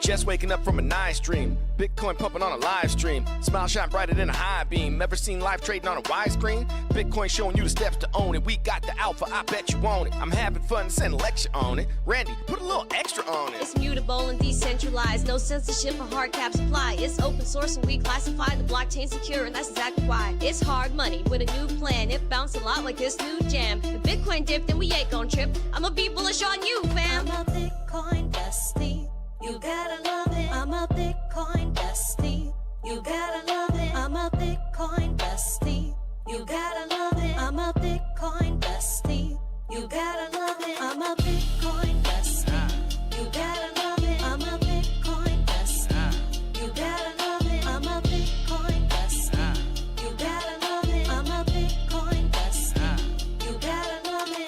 Just waking up from a nice dream. Bitcoin pumping on a live stream. Smile shine brighter than a high beam. Ever seen life trading on a widescreen? Bitcoin showing you the steps to own it. We got the alpha, I bet you want it. I'm having fun, send a lecture on it. Randy, put a little extra on it. It's mutable and decentralized. No censorship or hard caps apply. It's open source and we classify the blockchain secure, and that's exactly why. It's hard money with a new plan. It bounced a lot like this new jam. If Bitcoin dipped, then we ain't gon' trip. I'ma be bullish on you, fam. I'm a Bitcoin bestie. You gotta love it. I'm a Bitcoin bestie. You gotta love it. I'm a Bitcoin bestie. You gotta love it. I'm a Bitcoin bestie. You gotta love it. I'm a Bitcoin bestie. You gotta love it. I'm a Bitcoin bestie. You gotta love it. I'm a Bitcoin bestie. You gotta love it. I'm a Bitcoin bestie. You gotta love it.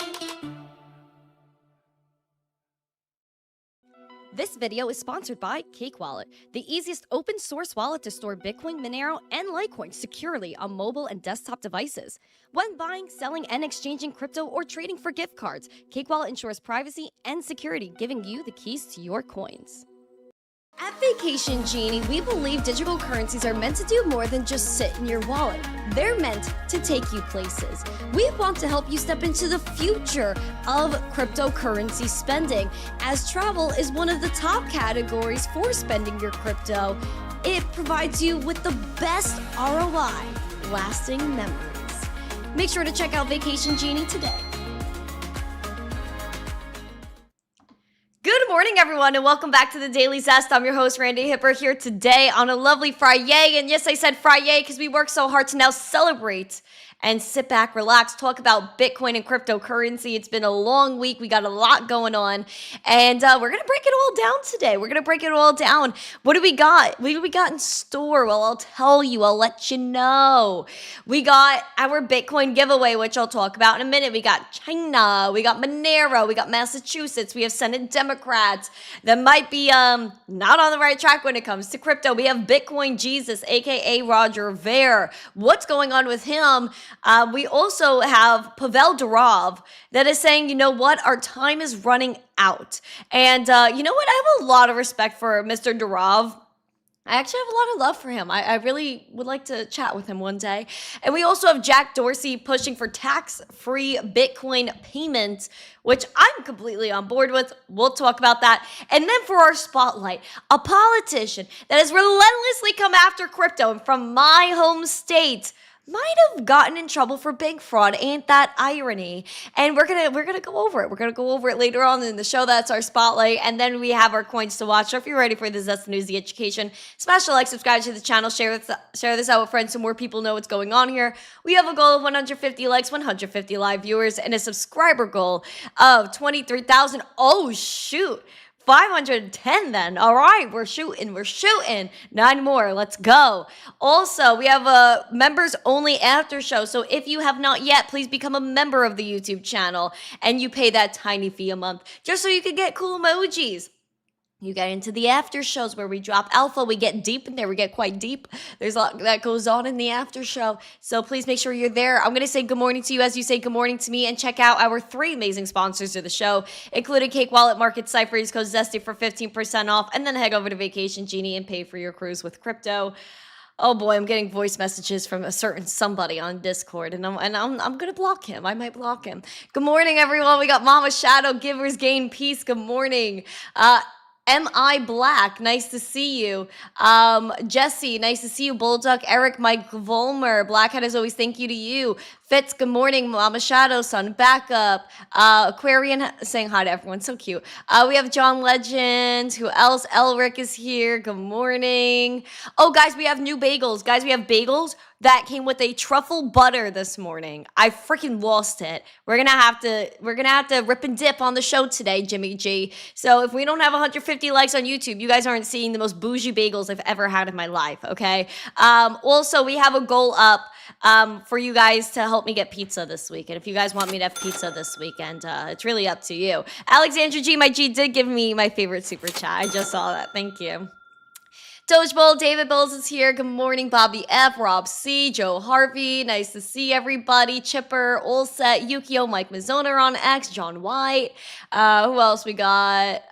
This video is sponsored by Cake Wallet, the easiest open source wallet to store Bitcoin, Monero, and Litecoin securely on mobile and desktop devices. When buying, selling, and exchanging crypto or trading for gift cards, Cake Wallet ensures privacy and security, giving you the keys to your coins. At Vacation Genie, we believe digital currencies are meant to do more than just sit in your wallet. They're meant to take you places. We want to help you step into the future of cryptocurrency spending, as travel is one of the top categories for spending your crypto. It provides you with the best ROI, lasting memories. Make sure to check out Vacation Genie today. Good morning, everyone, and welcome back to the Daily Zest. I'm your host, Randi Hipper, here today on a lovely Friday. And yes, I said Friday because we worked so hard to now celebrate and sit back, relax, talk about Bitcoin and cryptocurrency. It's been a long week. We got a lot going on, and we're going to break it all down today. We're going to break it all down. What do we got? What do we got in store? Well, I'll tell you. I'll let you know. We got our Bitcoin giveaway, which I'll talk about in a minute. We got China. We got Monero. We got Massachusetts. We have Senate Democrats that might be not on the right track when it comes to crypto. We have Bitcoin Jesus, a.k.a. Roger Ver. What's going on with him? We also have Pavel Durov that is saying, you know what, our time is running out. And you know what, I have a lot of respect for Mr. Durov. I actually have a lot of love for him. I really would like to chat with him one day. And we also have Jack Dorsey pushing for tax-free Bitcoin payments, which I'm completely on board with. We'll talk about that. And then for our spotlight, a politician that has relentlessly come after crypto and from my home state might have gotten in trouble for big fraud. Ain't that irony? And we're gonna go over it. We're gonna go over it later on in the show. That's our spotlight. And then we have our coins to watch. So if you're ready for the Zest News, the education, smash the like, subscribe to the channel, share this out with friends so more people know what's going on here. We have a goal of 150 likes, 150 live viewers, and a subscriber goal of 23,000. Oh shoot. 510 then. All right, we're shooting. 9 more. Let's go. Also, we have a members only after show. So if you have not yet, please become a member of the YouTube channel and you pay that tiny fee a month just so you can get cool emojis. You get into the after shows where we drop alpha. We get deep in there. We get quite deep. There's a lot that goes on in the after show. So please make sure you're there. I'm going to say good morning to you as you say good morning to me, and check out our 3 amazing sponsors of the show, including Cake Wallet, Market, Cipher. Use code ZESTY for 15% off, and then head over to Vacation Genie and pay for your cruise with crypto. Oh boy, I'm getting voice messages from a certain somebody on Discord, and I'm gonna block him. I might block him. Good morning, everyone. We got Mama Shadow, Givers Gain Peace. Good morning. M.I. Black, nice to see you. Jesse, nice to see you. Bulldog, Eric, Mike Volmer, Blackhead as always, thank you to you. Fitz, good morning. Mama Shadow, Sun, Backup. Aquarian, saying hi to everyone, so cute. We have John Legend. Who else? Elric is here. Good morning. Oh, guys, we have new bagels. Guys, we have bagels that came with a truffle butter this morning. I freaking lost it. We're gonna have to rip and dip on the show today, Jimmy G. So if we don't have 150 likes on YouTube, you guys aren't seeing the most bougie bagels I've ever had in my life, okay? Also, we have a goal up for you guys to help me get pizza this week. And if you guys want me to have pizza this weekend, it's really up to you. Alexandra G, my G, did give me my favorite super chat. I just saw that. Thank you. Doge Bowl, David Bowles is here. Good morning, Bobby F, Rob C, Joe Harvey. Nice to see everybody. Chipper, All Set, Yukio, Mike Mizzona are on X, John White. Who else we got?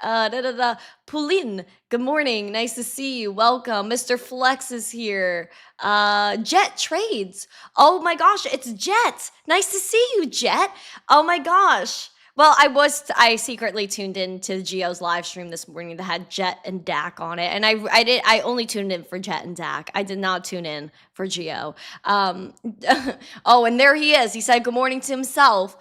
Pulin, good morning. Nice to see you. Welcome. Mr. Flex is here. Jet Trades. Oh my gosh, it's Jet. Nice to see you, Jet. Oh my gosh. Well, I secretly tuned in to Geo's live stream this morning that had Jet and Dak on it. And I only tuned in for Jet and Dak. I did not tune in for Geo. Oh, and there he is. He said good morning to himself.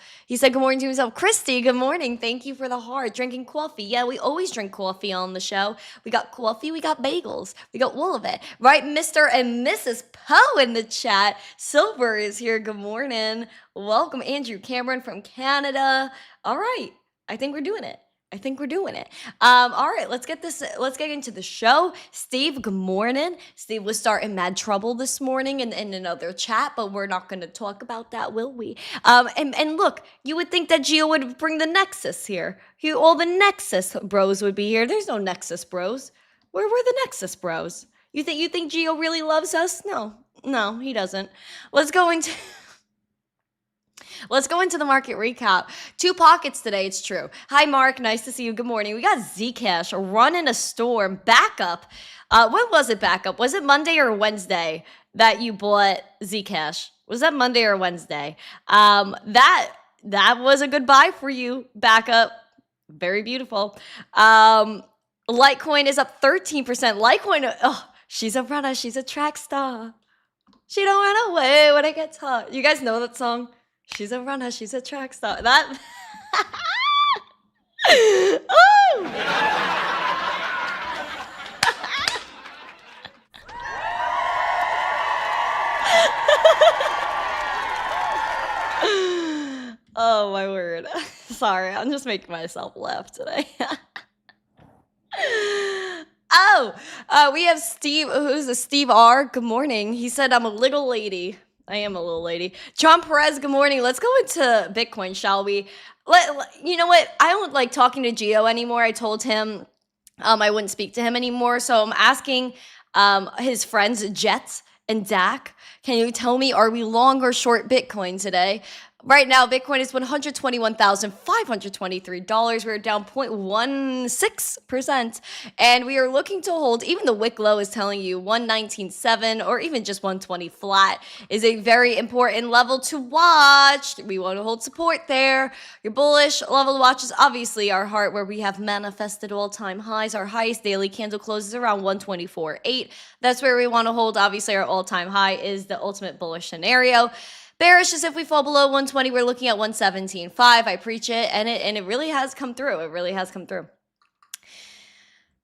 Christy, good morning. Thank you for the heart. Drinking coffee. Yeah, we always drink coffee on the show. We got coffee, we got bagels, we got all of it. Right, Mr. and Mrs. Poe in the chat. Silver is here. Good morning. Welcome, Andrew Cameron from Canada. All right. I think we're doing it. All right, let's get into the show. Steve, good morning. Steve was starting mad trouble this morning in another chat, but we're not going to talk about that, will we? And look, you would think that Geo would bring the Nexus here. All the Nexus bros would be here. There's no Nexus bros. Where were the Nexus bros? You think Geo really loves us? No, he doesn't. Let's go into the market recap. 2 pockets today, it's true. Hi, Mark. Nice to see you. Good morning. We got Zcash running a storm. Backup. When was it backup? Was it Monday or Wednesday that you bought Zcash? Was that Monday or Wednesday? That was a good buy for you. Backup. Very beautiful. Litecoin is up 13%. Litecoin, she's a runner. She's a track star. She don't run away when it gets hot. You guys know that song? She's a runner, she's a track star. That. Oh my word. Sorry, I'm just making myself laugh today. We have Steve, who's a Steve R. Good morning. He said, I'm a little lady. I am a little lady. John Perez, good morning. Let's go into Bitcoin, shall we? You know what? I don't like talking to Geo anymore. I told him I wouldn't speak to him anymore. So I'm asking his friends, Jet and Dak, can you tell me, are we long or short Bitcoin today? Right now, Bitcoin is $121,523. We're down 0.16%. And we are looking to hold, even the wick low is telling you 119.7 or even just 120 flat is a very important level to watch. We want to hold support there. Your bullish level to watch is obviously our heart, where we have manifested all-time highs. Our highest daily candle closes around 124.8. That's where we want to hold. Obviously, our all-time high is the ultimate bullish scenario. Bearish is if we fall below 120, we're looking at 117.5. I preach it, and it really has come through. It really has come through.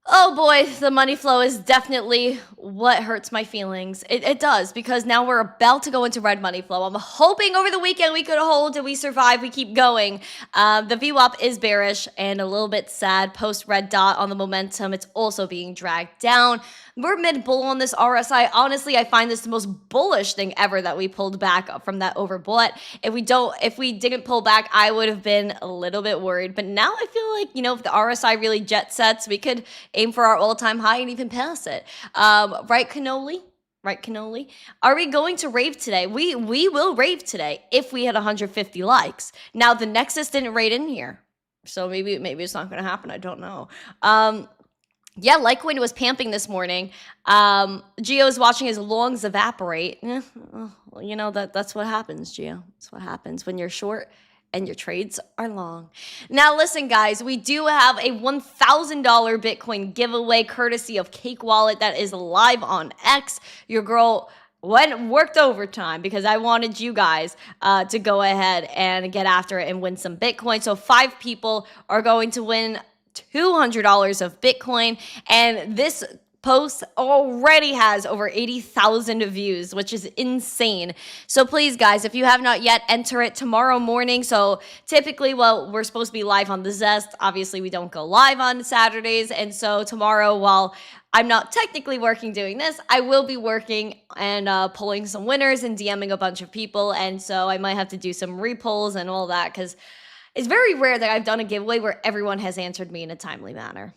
Oh boy, the money flow is definitely what hurts my feelings. It does, because now we're about to go into red money flow. I'm hoping over the weekend we could hold and we survive, we keep going. The VWAP is bearish and a little bit sad. Post red dot on the momentum, it's also being dragged down. We're mid-bull on this RSI. Honestly, I find this the most bullish thing ever that we pulled back from that overbought. If we didn't pull back, I would have been a little bit worried. But now I feel like, if the RSI really jet sets, we could aim for our all-time high and even pass it. Right, Cannoli? Right, Cannoli? Are we going to rave today? We will rave today if we hit 150 likes. Now, the Nexus didn't rate in here, so maybe it's not going to happen. I don't know. Yeah, Litecoin was pamping this morning. Geo is watching his longs evaporate. That's what happens, Geo. That's what happens when you're short and your trades are long. Now, listen, guys, we do have a $1,000 Bitcoin giveaway courtesy of Cake Wallet that is live on X. Your girl worked overtime because I wanted you guys to go ahead and get after it and win some Bitcoin. So 5 people are going to win $200 of Bitcoin, and this post already has over 80,000 views, which is insane. So please, guys, if you have not yet, enter it tomorrow morning. So typically, we're supposed to be live on the Zest. Obviously, we don't go live on Saturdays, and so tomorrow, while I'm not technically working doing this, I will be working and pulling some winners and DMing a bunch of people, and so I might have to do some repulls and all that, because it's very rare that I've done a giveaway where everyone has answered me in a timely manner.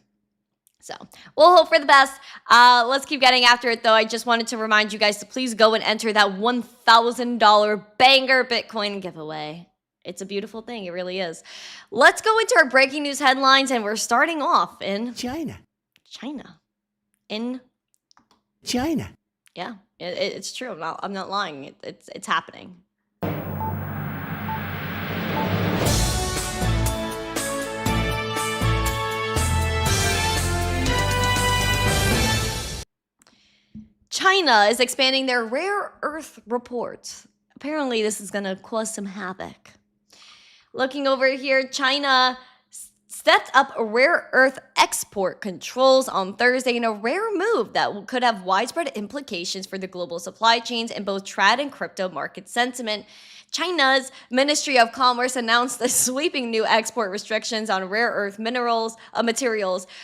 So we'll hope for the best. Let's keep getting after it, though. I just wanted to remind you guys to please go and enter that $1,000 banger Bitcoin giveaway. It's a beautiful thing. It really is. Let's go into our breaking news headlines, and we're starting off in China. In China. Yeah, it's true. I'm not lying. It's happening. China is expanding their rare earth reports. Apparently, this is going to cause some havoc. Looking over here, China stepped up rare earth export controls on Thursday in a rare move that could have widespread implications for the global supply chains in both trad and crypto market sentiment. China's Ministry of Commerce announced the sweeping new export restrictions on rare earth materials,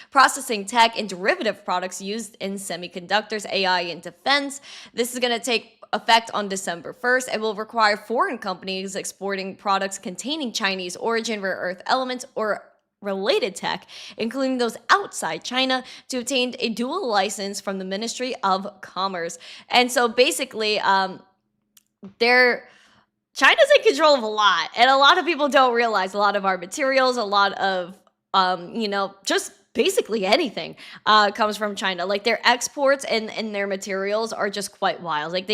processing tech, and derivative products used in semiconductors, AI, and defense. This is going to take effect on December 1st and will require foreign companies exporting products containing Chinese origin rare earth elements or related tech, including those outside China, to obtain a dual license from the Ministry of Commerce. And so basically, China's in control of a lot, and a lot of people don't realize a lot of our materials, a lot of, just basically anything comes from China. Like their exports and their materials are just quite wild. Like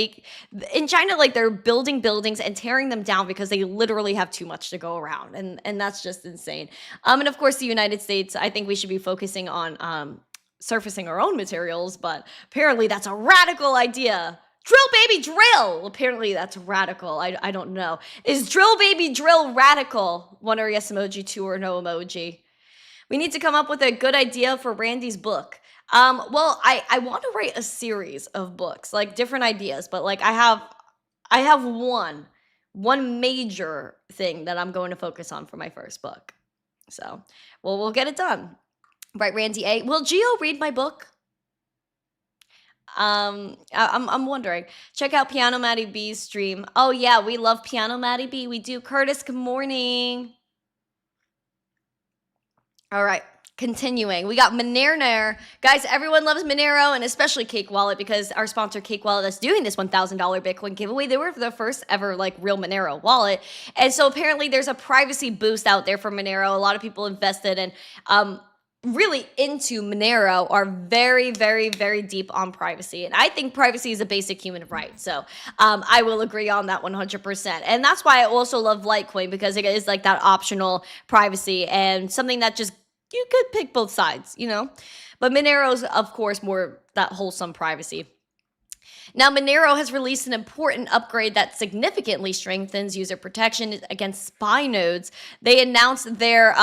in China, like they're building buildings and tearing them down because they literally have too much to go around. And that's just insane. And of course, the United States, I think we should be focusing on surfacing our own materials, but apparently that's a radical idea. Drill, baby, drill. Apparently that's radical. I don't know. Is drill, baby, drill radical? One or yes emoji, two or no emoji. We need to come up with a good idea for Randy's book. Well, I want to write a series of books, like different ideas, but like I have one major thing that I'm going to focus on for my first book. So, well, we'll get it done. Right, Randy A. Will Gio read my book? I'm wondering. Check out Piano Maddie B's stream. Oh yeah, we love Piano Maddie B. We do. Curtis, good morning. All right, continuing. We got Monero. Guys, everyone loves Monero, and especially Cake Wallet, because our sponsor Cake Wallet that's doing this $1,000 Bitcoin giveaway, they were the first ever like real Monero wallet. And so apparently there's a privacy boost out there for Monero. A lot of people invested in really into Monero are very, very, very deep on privacy. And I think privacy is a basic human right. So I will agree on that 100%. And that's why I also love Litecoin, because it is like that optional privacy and something that just, you could pick both sides, you know? But Monero's, of course, more that wholesome privacy. Now, Monero has released an important upgrade that significantly strengthens user protection against spy nodes. They announced their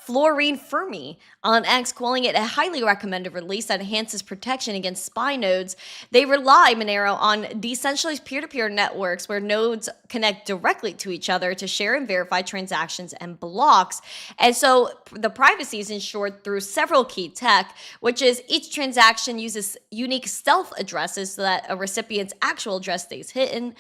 Fluorine Fermi on X, calling it a highly recommended release that enhances protection against spy nodes. They rely, Monero, on decentralized peer-to-peer networks where nodes connect directly to each other to share and verify transactions and blocks. And so the privacy is ensured through several key tech, which is each transaction uses unique stealth addresses so that a recipient's actual address stays hidden.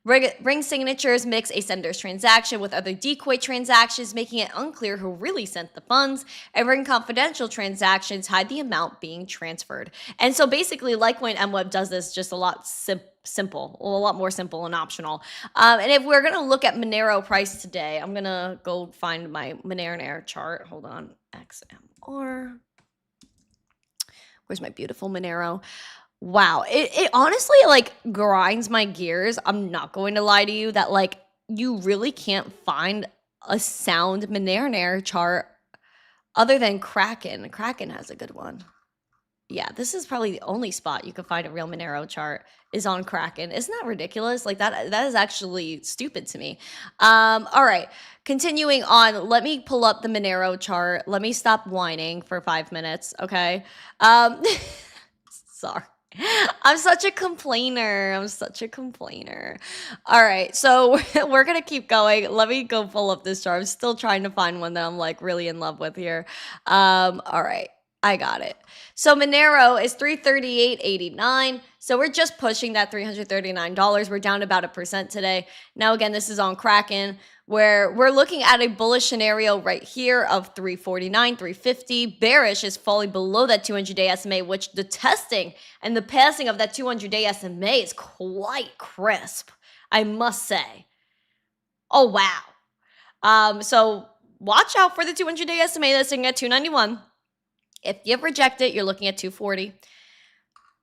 Ring signatures mix a sender's transaction with other decoy transactions, making it unclear who really sent the funds. And ring confidential transactions hide the amount being transferred. And so basically, Litecoin and Web does this just a lot simple, a lot more simple and optional. And if we're going to look at Monero price today, I'm going to go find my Monero chart. Hold on. XMR. Where's my beautiful Monero? Wow, it honestly like grinds my gears. I'm not going to lie to you that like you really can't find a sound Monero chart other than Kraken. Kraken has a good one. Yeah, this is probably the only spot you can find a real Monero chart is on Kraken. Isn't that ridiculous? Like that is actually stupid to me. All right, continuing on. Let me pull up the Monero chart. Let me stop whining for 5 minutes, okay? Sorry. I'm such a complainer. All right, so we're going to keep going. Let me go pull up this chart. I'm still trying to find one that I'm like really in love with here. All right, I got it. So Monero is $338.89. So we're just pushing that $339. We're down about 1% today. Now, again, this is on Kraken. where we're looking at a bullish scenario right here of 349, 350. Bearish is falling below that 200-day SMA, which the testing and the passing of that 200-day SMA is quite crisp, I must say. Oh, wow. So watch out for the 200-day SMA that's sitting at 291. If you reject it, you're looking at 240.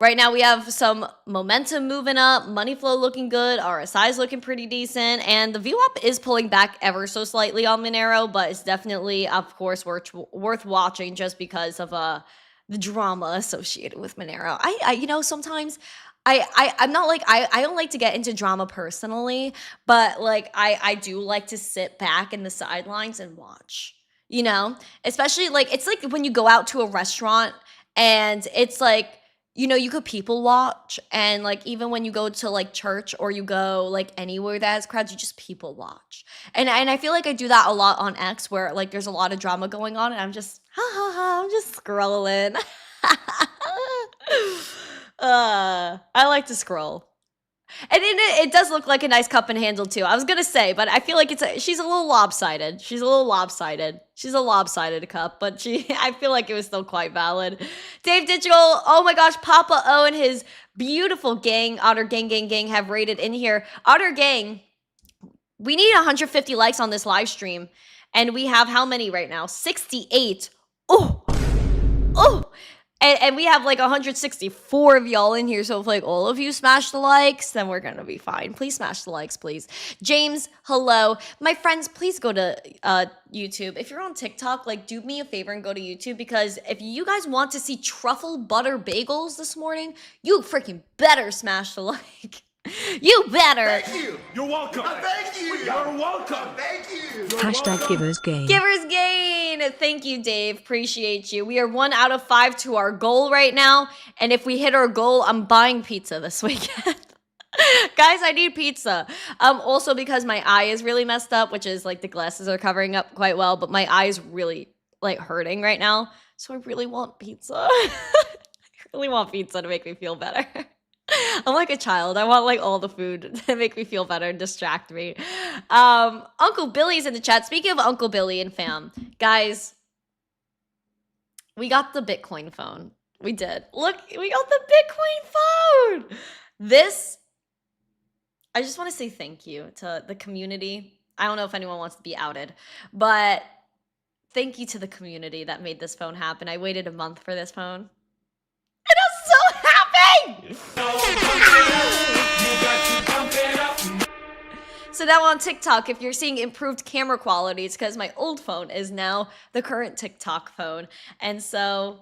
Right now, we have some momentum moving up, money flow looking good, RSI is looking pretty decent, and the VWAP is pulling back ever so slightly on Monero, but it's definitely, of course, worth watching just because of the drama associated with Monero. Sometimes I'm not like, I don't like to get into drama personally, but like I do like to sit back in the sidelines and watch, especially like, it's like when you go out to a restaurant and it's like, you could people watch, and like even when you go to like church or you go like anywhere that has crowds, you just people watch. And I feel like I do that a lot on X, where like there's a lot of drama going on and I'm just I'm just scrolling. I like to scroll. And it does look like a nice cup and handle too. I was gonna say, but I feel like she's a little lopsided. She's a lopsided cup, but I feel like it was still quite valid. Dave Digital, oh my gosh, Papa O and his beautiful gang, Otter Gang have raided in here. Otter Gang, we need 150 likes on this live stream, and we have how many right now? 68. Oh. And we have like 164 of y'all in here, so if like all of you smash the likes, then we're gonna be fine. Please smash the likes, please. James, hello. My friends, please go to YouTube. If you're on TikTok, like do me a favor and go to YouTube, because if you guys want to see truffle butter bagels this morning, you freaking better smash the like. You better. Thank you. You're welcome. Thank you. You're welcome. Thank you. Hashtag Givers Gain. Givers Gain. Thank you, Dave. Appreciate you. We are 1 out of 5 to our goal right now. And if we hit our goal, I'm buying pizza this weekend. Guys, I need pizza. Also because my eye is really messed up, which is like the glasses are covering up quite well, but my eye is really like hurting right now. So I really want pizza. I really want pizza to make me feel better. I'm like a child. I want like all the food to make me feel better and distract me. Uncle Billy's in the chat. Speaking of Uncle Billy and fam, guys, we got the Bitcoin phone. We did. Look, we got the Bitcoin phone. I just want to say thank you to the community. I don't know if anyone wants to be outed, but thank you to the community that made this phone happen. I waited a month for this phone. And I'm so happy! So now on TikTok, if you're seeing improved camera quality, it's because my old phone is now the current TikTok phone. And so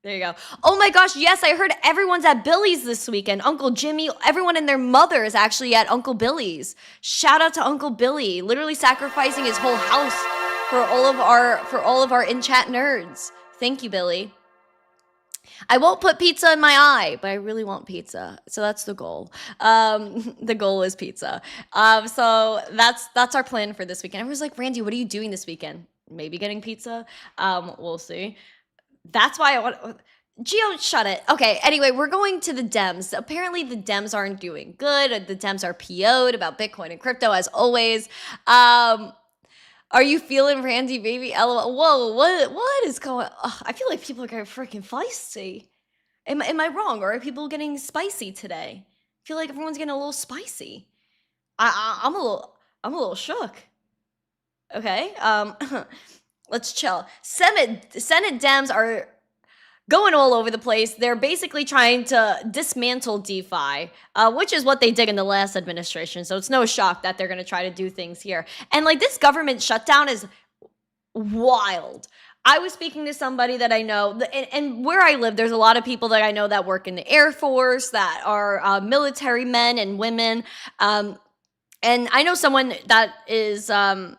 there you go. Oh my gosh, yes, I heard everyone's at Billy's this weekend. Uncle Jimmy, everyone and their mother is actually at Uncle Billy's. Shout out to Uncle Billy, literally sacrificing his whole house for all of our in-chat nerds. Thank you, Billy. I won't put pizza in my eye, but I really want pizza. So that's the goal. The goal is pizza. So that's our plan for this weekend. Everyone's like, Randy, what are you doing this weekend? Maybe getting pizza. We'll see. That's why I want... Gio, shut it. Okay, anyway, we're going to the Dems. Apparently the Dems aren't doing good. The Dems are PO'd about Bitcoin and crypto, as always. Are you feeling Randy, baby? LOL. Whoa, what is going on? I feel like people are getting freaking feisty. Am I wrong? Or are people getting spicy today? I feel like everyone's getting a little spicy. I'm a little shook. Okay, let's chill. Senate Dems are going all over the place. They're basically trying to dismantle DeFi, which is what they did in the last administration. So it's no shock that they're going to try to do things here. And like this government shutdown is wild. I was speaking to somebody that I know, and where I live, there's a lot of people that I know that work in the Air Force, that are military men and women. And I know someone that is not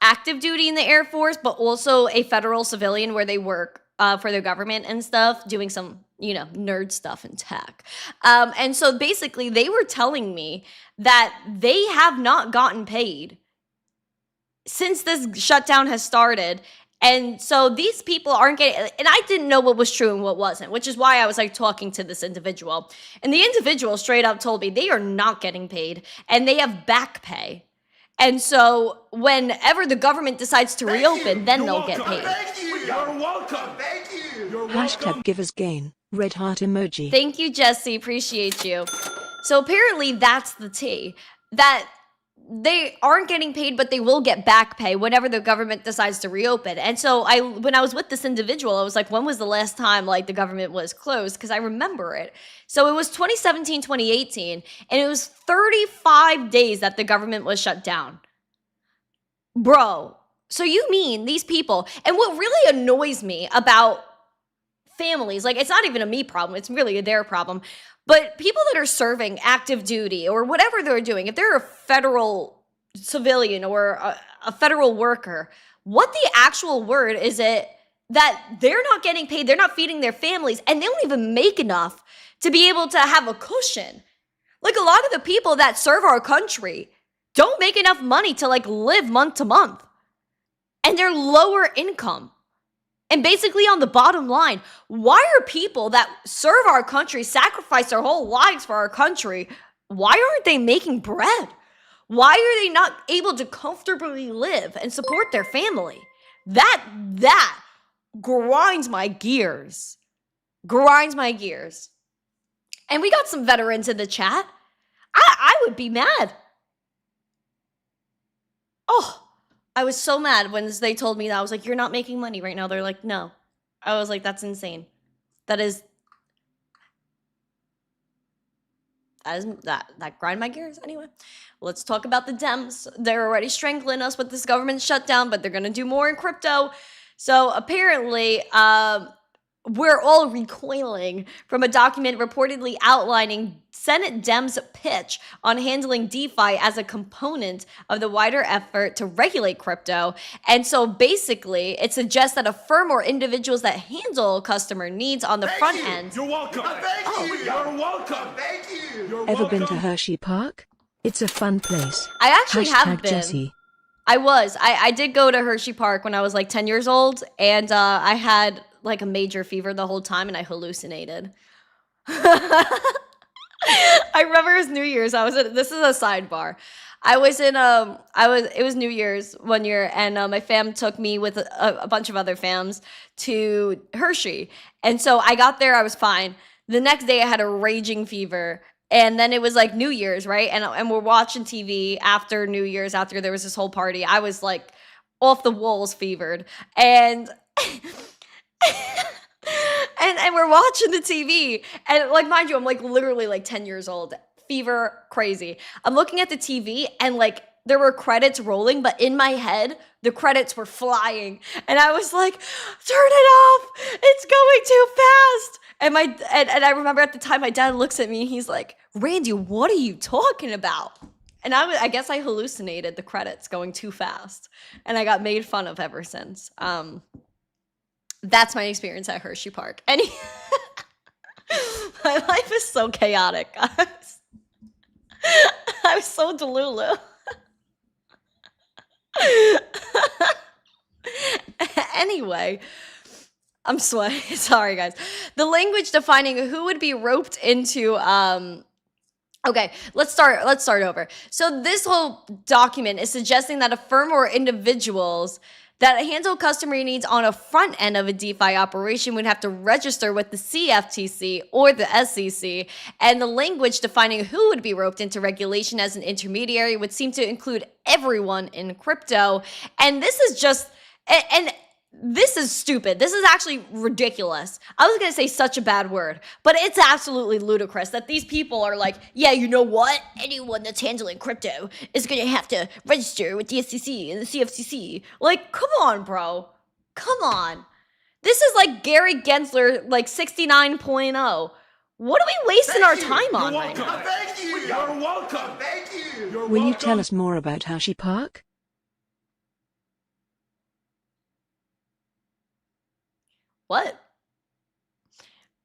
active duty in the Air Force, but also a federal civilian where they work for their government and stuff, doing some, nerd stuff in tech. And so basically they were telling me that they have not gotten paid since this shutdown has started. And so these people aren't getting, and I didn't know what was true and what wasn't, which is why I was like talking to this individual. And the individual straight up told me they are not getting paid and they have back pay. And so whenever the government decides to reopen, then they'll get paid. Thank you. You're welcome. Thank you. You're welcome. Hashtag givers gain. Red heart emoji. Thank you, Jesse. Appreciate you. So apparently that's the tea. That they aren't getting paid, but they will get back pay whenever the government decides to reopen. And so when I was with this individual, I was like, when was the last time like the government was closed? Because I remember it. So it was 2017, 2018, and it was 35 days that the government was shut down. Bro, so you mean these people, and what really annoys me about families, like it's not even a me problem, it's really a their problem. But people that are serving active duty or whatever they're doing, if they're a federal civilian or a federal worker, what the actual word is it that they're not getting paid, they're not feeding their families, and they don't even make enough to be able to have a cushion. Like a lot of the people that serve our country don't make enough money to like live month to month. And they're lower income. And basically on the bottom line, why are people that serve our country, sacrifice their whole lives for our country, why aren't they making bread? Why are they not able to comfortably live and support their family? That grinds my gears. Grinds my gears. And we got some veterans in the chat. I would be mad. Oh, I was so mad when they told me that. I was like, you're not making money right now. They're like, no. I was like, that's insane. That grind my gears. Anyway, let's talk about the Dems. They're already strangling us with this government shutdown, but they're going to do more in crypto. So apparently, we're all recoiling from a document reportedly outlining Senate Dems' pitch on handling DeFi as a component of the wider effort to regulate crypto. And so basically, it suggests that a firm or individuals that handle customer needs on the front end. You're welcome. Thank you. You're welcome. Thank you. You're Ever welcome. been to Hershey Park? It's a fun place. I actually have been. Jesse. I did go to Hershey Park when I was like 10 years old, and I had like a major fever the whole time, and I hallucinated. I remember it was New Year's. This is a sidebar. It was New Year's one year, and my fam took me with a bunch of other fams to Hershey. And so I got there, I was fine. The next day I had a raging fever. And then it was like New Year's, right? And we're watching TV after New Year's, after there was this whole party. I was like off the walls fevered. And and we're watching the TV. And like, mind you, I'm like literally like 10 years old. Fever, crazy. I'm looking at the TV and like there were credits rolling, but in my head, the credits were flying. And I was like, turn it off. It's going too fast. And I remember at the time my dad looks at me and he's like, Randy, what are you talking about? And I guess I hallucinated the credits going too fast. And I got made fun of ever since. That's my experience at Hershey Park. And my life is so chaotic, guys. I'm so delulu. Anyway, I'm sweating. Sorry, guys. The language defining who would be roped into okay, let's start over. So this whole document is suggesting that a firm or individuals that handle customer needs on a front end of a DeFi operation would have to register with the CFTC or the SEC, and the language defining who would be roped into regulation as an intermediary would seem to include everyone in crypto. And this is just, and this is stupid. This is actually ridiculous. I was going to say such a bad word, but it's absolutely ludicrous that these people are like, yeah, you know what? Anyone that's handling crypto is going to have to register with the SEC and the CFTC. Like, come on, bro. Come on. This is like Gary Gensler, like 69.0. What are we wasting our time on right now? Thank you. You're welcome. Thank you. You're Will you welcome. tell us more about Hershey Park? What?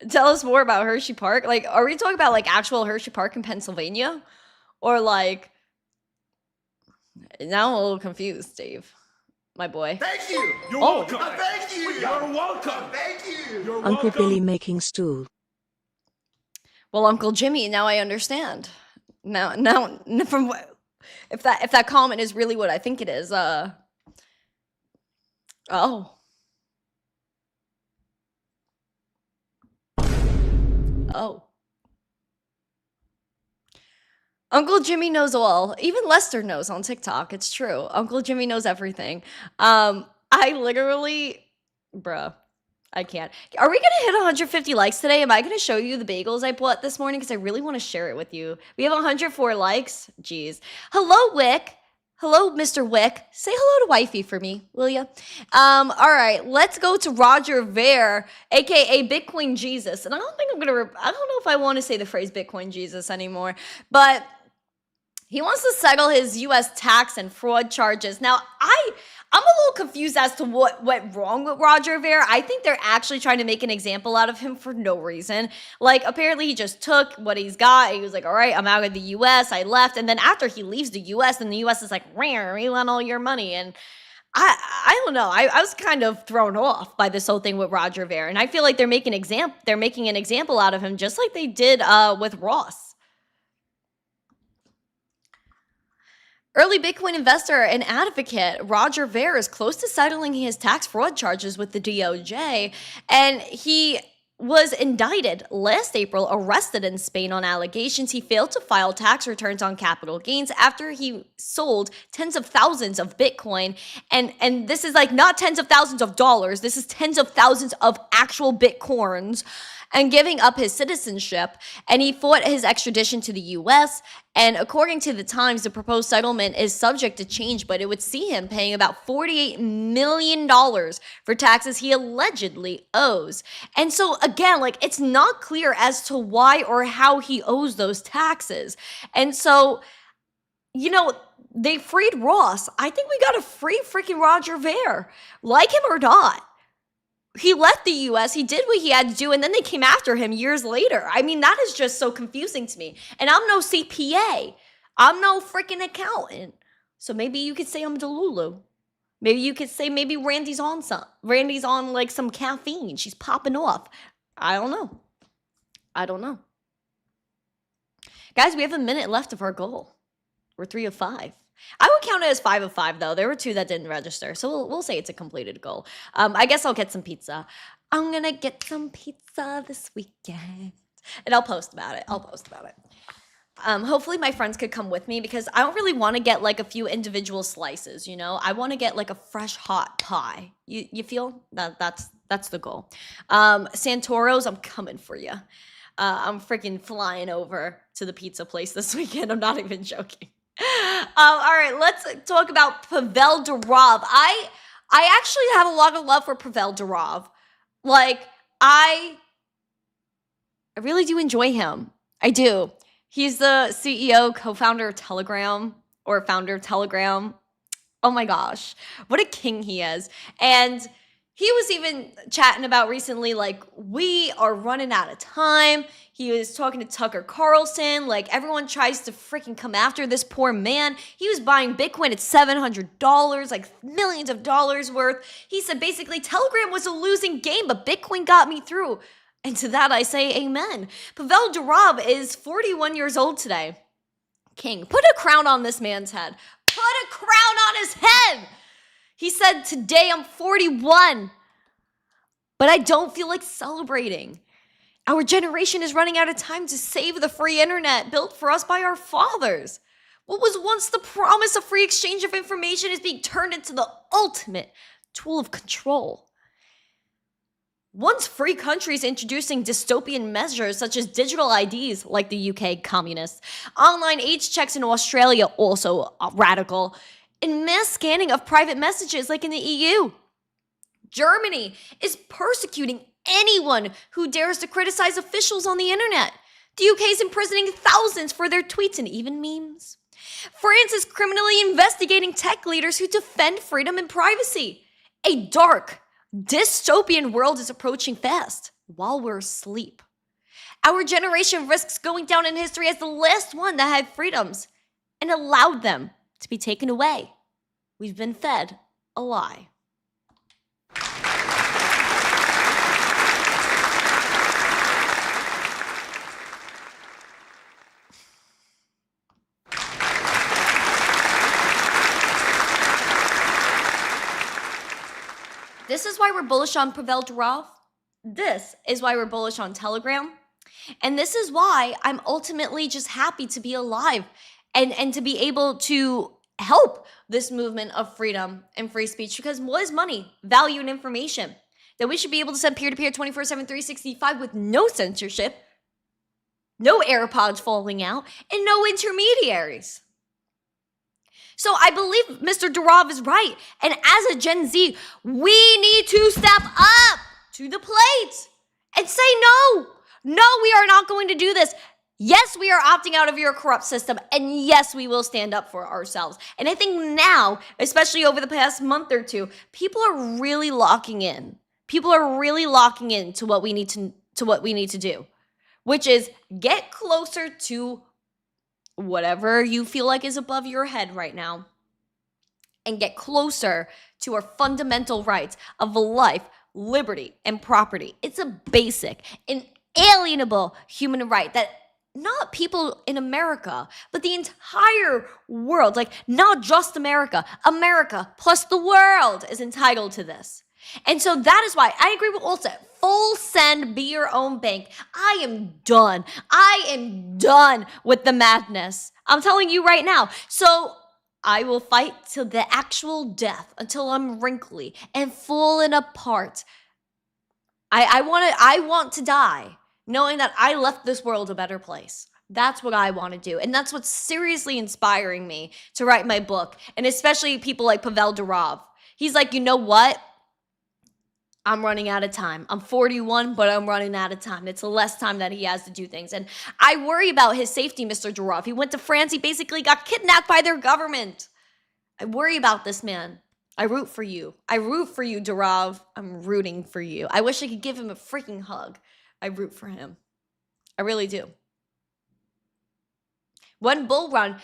Tell us more about Hershey Park. Like, are we talking about like actual Hershey Park in Pennsylvania? Or like, now I'm a little confused, Dave. my boy. Thank you. You're Oh. welcome. Thank you. You're welcome. Thank you. You're Uncle welcome. Billy making stool. Well, Uncle Jimmy, now I understand. Now, from what, if that comment is really what I think it is, oh. Oh. Uncle Jimmy knows all. Even Lester knows on TikTok. It's true. Uncle Jimmy knows everything. I literally, bruh, I can't. Are we gonna hit 150 likes today? Am I gonna show you the bagels I bought this morning? Because I really want to share it with you. We have 104 likes. Jeez. Hello, Wick. Hello, Mr. Wick. Say hello to wifey for me, will ya? All right, let's go to Roger Ver, aka Bitcoin Jesus. And I don't think I don't know if I want to say the phrase Bitcoin Jesus anymore, but he wants to settle his U.S. tax and fraud charges. Now, I'm a little confused as to what went wrong with Roger Ver. I think they're actually trying to make an example out of him for no reason. Like, apparently he just took what he's got. He was like, all right, I'm out of the U.S. I left. And then after he leaves the U.S., then the U.S. is like, we want all your money. And I don't know. I was kind of thrown off by this whole thing with Roger Ver. And I feel like they're making an example out of him, just like they did with Ross. Early Bitcoin investor and advocate Roger Ver is close to settling his tax fraud charges with the DOJ, and he was indicted last April, arrested in Spain on allegations he failed to file tax returns on capital gains after he sold tens of thousands of Bitcoin. And this is like not tens of thousands of dollars, this is tens of thousands of actual Bitcoins, and giving up his citizenship. And he fought his extradition to the US. And according to the Times, the proposed settlement is subject to change, but it would see him paying about $48 million for taxes he allegedly owes. And so again, like, it's not clear as to why or how he owes those taxes. And so, you know, they freed Ross. I think we gotta free freaking Roger Ver, like him or not. He left the US, he did what he had to do, and then they came after him years later. I mean, that is just so confusing to me. And I'm no CPA. I'm no freaking accountant. So maybe you could say I'm Delulu. Maybe you could say maybe Randy's on like some caffeine. She's popping off. I don't know. Guys, we have a minute left of our goal. We're 3 of 5. I would count it as 5 of 5, though. There were 2 that didn't register, so we'll say it's a completed goal. I guess I'll get some pizza. I'm gonna get some pizza this weekend, and I'll post about it. Hopefully my friends could come with me, because I don't really want to get like a few individual slices, you know? I want to get like a fresh hot pie. You feel? That's the goal. Santoro's, I'm coming for you. I'm freaking flying over to the pizza place this weekend. I'm not even joking. All right, let's talk about Pavel Durov. I actually have a lot of love for Pavel Durov. Like, I really do enjoy him. I do. He's the CEO, co-founder of Telegram, or founder of Telegram. Oh my gosh, what a king he is. And he was even chatting about recently, like, we are running out of time. He was talking to Tucker Carlson, like, everyone tries to freaking come after this poor man. He was buying Bitcoin at $700, like millions of dollars worth. He said basically Telegram was a losing game, but Bitcoin got me through. And to that I say amen. Pavel Durov is 41 years old today. King. Put a crown on this man's head. Put a crown on his head. He said, today I'm 41, but I don't feel like celebrating. Our generation is running out of time to save the free internet built for us by our fathers. What was once the promise of free exchange of information is being turned into the ultimate tool of control. Once free countries introducing dystopian measures such as digital IDs, like the UK communists, online age checks in Australia, also radical, and mass scanning of private messages like in the EU. Germany is persecuting anyone who dares to criticize officials on the internet. The UK is imprisoning thousands for their tweets and even memes. France is criminally investigating tech leaders who defend freedom and privacy. A dark, dystopian world is approaching fast while we're asleep. Our generation risks going down in history as the last one that had freedoms and allowed them to be taken away. We've been fed a lie. This is why we're bullish on Pavel Durov. This is why we're bullish on Telegram. And this is why I'm ultimately just happy to be alive and to be able to help this movement of freedom and free speech, because what is money? Value and information. That we should be able to send peer-to-peer 24/7, 365 with no censorship, no AirPods falling out, and no intermediaries. So I believe Mr. Durov is right. And as a Gen Z, we need to step up to the plate and say no. No, we are not going to do this. Yes, we are opting out of your corrupt system. And yes, we will stand up for ourselves. And I think now, especially over the past month or two, people are really locking in. People are really locking in to what we need to do, which is get closer to whatever you feel like is above your head right now, and get closer to our fundamental rights of life, liberty, and property. It's a basic, inalienable human right that not people in America, but the entire world, like not just America, America plus the world is entitled to this. And so that is why I agree with Olsa. Full send, be your own bank. I am done. I am done with the madness. I'm telling you right now. So I will fight till the actual death, until I'm wrinkly and falling apart. I want to die knowing that I left this world a better place. That's what I want to do. And that's what's seriously inspiring me to write my book. And especially people like Pavel Durov. He's like, you know what? I'm running out of time. I'm 41, but I'm running out of time. It's less time that he has to do things. And I worry about his safety, Mr. Durov. He went to France. He basically got kidnapped by their government. I worry about this man. I root for you. I root for you, Durov. I'm rooting for you. I wish I could give him a freaking hug. I root for him. I really do. One bull run.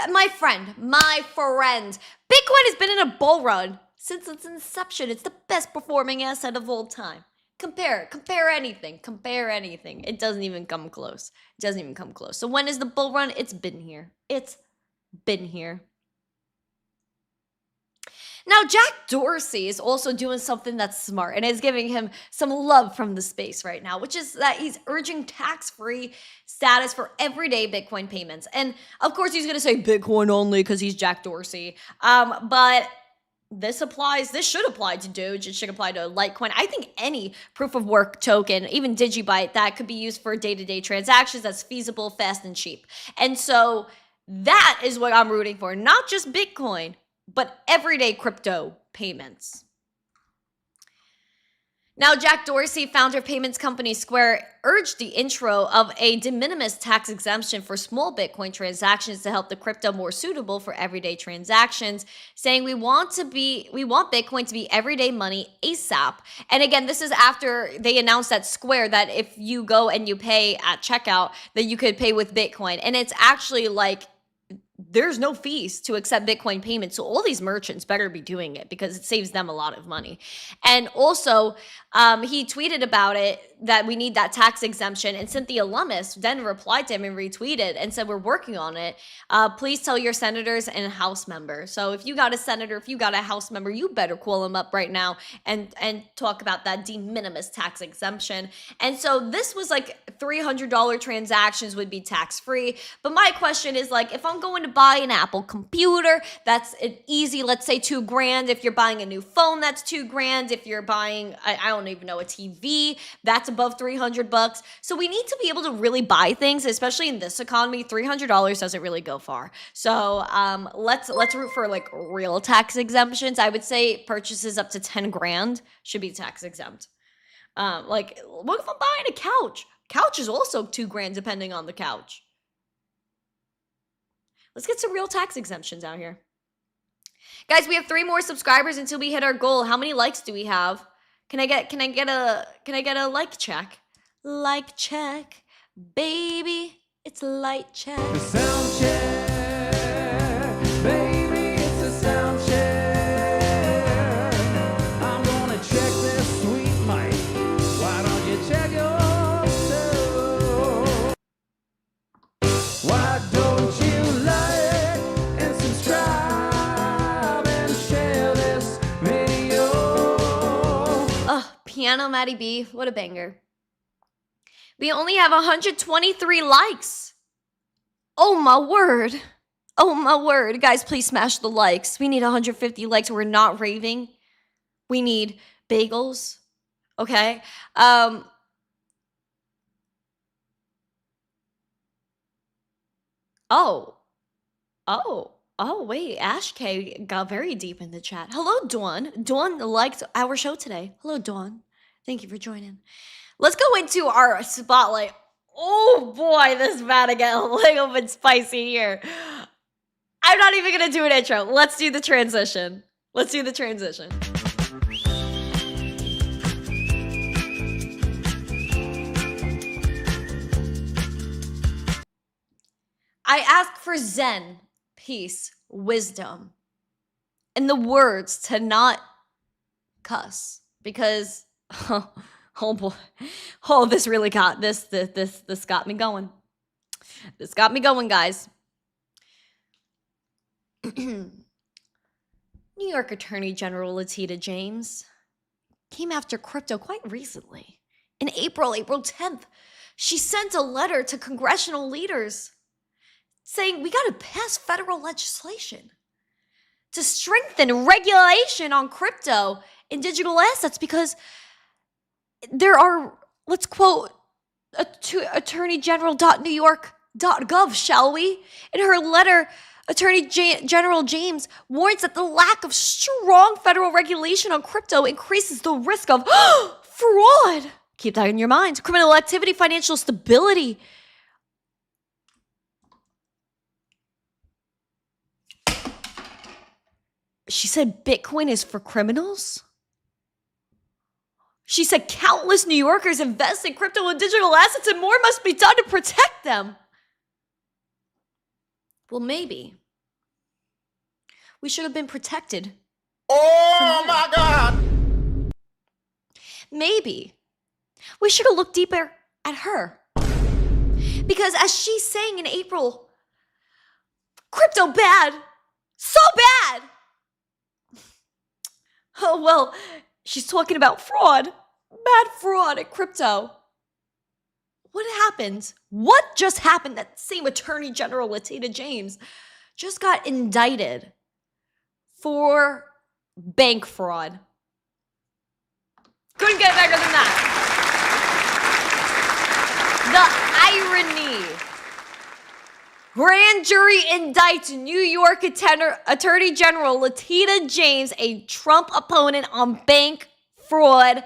My friend, Bitcoin has been in a bull run since its inception. It's the best performing asset of all time. Compare anything. It doesn't even come close. So when is the bull run? It's been here. Now, Jack Dorsey is also doing something that's smart and is giving him some love from the space right now, which is that he's urging tax-free status for everyday Bitcoin payments. And of course, he's going to say Bitcoin only because he's Jack Dorsey. But this should apply to Doge. It should apply to Litecoin. I think any proof of work token, even Digibyte, that could be used for day-to-day transactions that's feasible, fast, and cheap. And so that is what I'm rooting for. Not just Bitcoin, but everyday crypto payments. Now, Jack Dorsey, founder of payments company Square, urged the intro of a de minimis tax exemption for small Bitcoin transactions to help the crypto more suitable for everyday transactions, saying we want Bitcoin to be everyday money ASAP. And again, this is after they announced at Square that if you go and you pay at checkout, that you could pay with Bitcoin. And it's actually like there's no fees to accept Bitcoin payments. So all these merchants better be doing it because it saves them a lot of money. And also, he tweeted about it, that we need that tax exemption. And Cynthia Lummis then replied to him and retweeted and said, we're working on it. Please tell your senators and House members. So if you got a senator, if you got a House member, you better call them up right now and talk about that de minimis tax exemption. And so this was like $300 transactions would be tax-free. But my question is, like, if I'm going to buy an Apple computer, that's an easy, let's say $2,000. If you're buying a new phone, that's $2,000. If you're buying, I don't even know, a TV, that's above $300. So we need to be able to really buy things, especially in this economy. $300 doesn't really go far. So let's root for like real tax exemptions. I would say purchases up to $10,000 should be tax exempt. Like, what if I'm buying a couch? Couch is also $2,000 depending on the couch. Let's get some real tax exemptions out here. Guys, we have 3 more subscribers until we hit our goal. How many likes do we have? Can I get a like check? Like check. Baby, it's a light check. The sound check, baby, it's a sound check. Piano Maddie B, what a banger. We only have 123 likes. Oh my word. Oh my word. Guys, please smash the likes. We need 150 likes. We're not raving. We need bagels. Okay? Wait. Ash K got very deep in the chat. Hello, Dawn. Dawn liked our show today. Hello, Dawn. Thank you for joining. Let's go into our spotlight. Oh boy, this is about to get a little bit spicy here. I'm not even gonna do an intro. Let's do the transition. I ask for Zen, peace, wisdom, and the words to not cuss because oh boy, this really got this got me going. This got me going, guys. New York Attorney General Letitia James came after crypto quite recently. In April 10th, she sent a letter to congressional leaders saying we got to pass federal legislation to strengthen regulation on crypto and digital assets because there are, let's quote, attorneygeneral.newyork.gov, shall we? In her letter, Attorney General James warns that the lack of strong federal regulation on crypto increases the risk of fraud. Keep that in your mind. Criminal activity, financial stability. She said Bitcoin is for criminals. She said countless New Yorkers invest in crypto and digital assets and more must be done to protect them. Well, maybe we should have been protected. Oh my God! Maybe we should have looked deeper at her. Because as she's saying in April, crypto bad, so bad. Oh, well, she's talking about fraud, bad fraud at crypto. What happened? What just happened? That same Attorney General Letitia James just got indicted for bank fraud. Couldn't get better than that. The irony. Grand jury indicts New York Attorney General Letitia James, a Trump opponent, on bank fraud